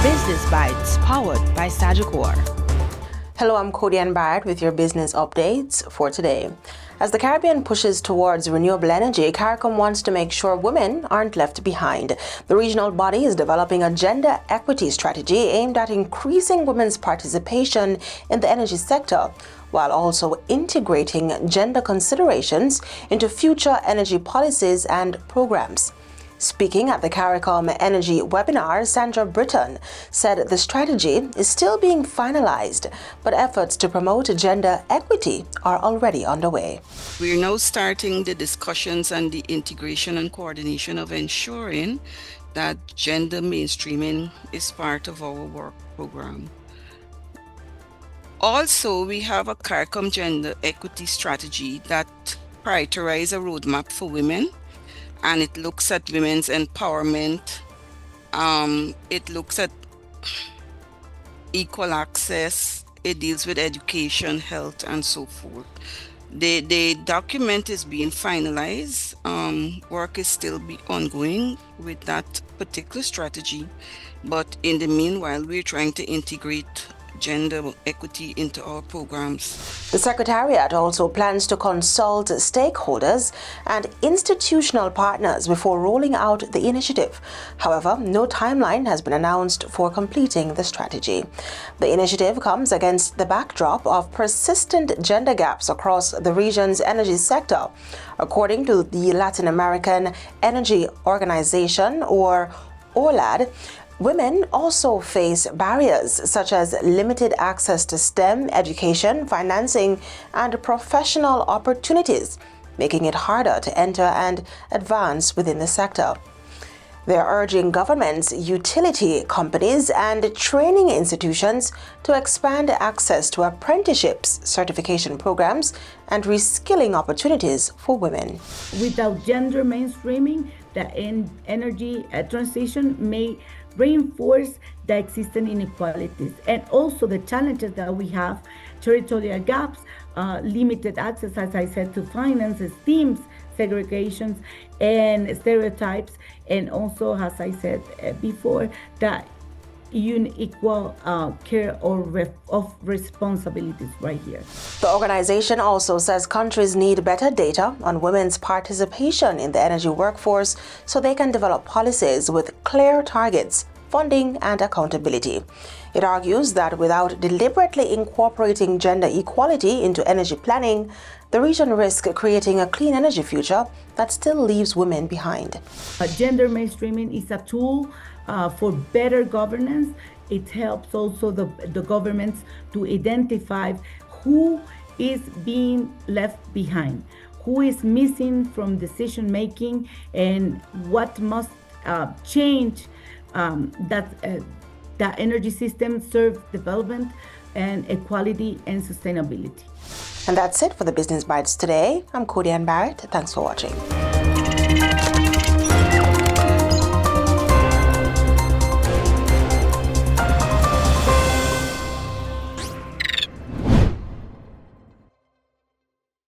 Business Bites, powered by Sagicor. Hello, I'm Cody Barrett with your business updates for today. As the Caribbean pushes towards renewable energy, CARICOM wants to make sure women aren't left behind. The regional body is developing a gender equity strategy aimed at increasing women's participation in the energy sector, while also integrating gender considerations into future energy policies and programs. Speaking at the CARICOM Energy webinar, Sandra Britton said the strategy is still being finalized, but efforts to promote gender equity are already underway. We're now starting the discussions on the integration and coordination of ensuring that gender mainstreaming is part of our work program. Also, we have a CARICOM gender equity strategy that prioritizes a roadmap for women, and it looks at women's empowerment. It looks at equal access. It deals with education, health, and so forth. The document is being finalized. Work is still ongoing with that particular strategy. But in the meanwhile, we're trying to integrate gender equity into our programs. The Secretariat also plans to consult stakeholders and institutional partners before rolling out the initiative. However, no timeline has been announced for completing the strategy. The initiative comes against the backdrop of persistent gender gaps across the region's energy sector. According to the Latin American Energy Organization, or ORLAD, women also face barriers such as limited access to STEM education, financing, and professional opportunities, making it harder to enter and advance within the sector. They are urging governments, utility companies, and training institutions to expand access to apprenticeships, certification programs, and reskilling opportunities for women. Without gender mainstreaming, the energy transition may reinforce the existing inequalities and also the challenges that we have, territorial gaps, limited access, as I said, to finance, STEAMs, segregations, and stereotypes, and also, as I said before, the unequal care of responsibilities right here. The organization also says countries need better data on women's participation in the energy workforce so they can develop policies with clear targets, funding, and accountability. It argues that without deliberately incorporating gender equality into energy planning, the region risks creating a clean energy future that still leaves women behind. Gender mainstreaming is a tool for better governance. It helps also the governments to identify who is being left behind, who is missing from decision making, and what must change that the energy system serves development and equality and sustainability. And that's it for the Business Bites today. I'm Cody Barrett. Thanks for watching.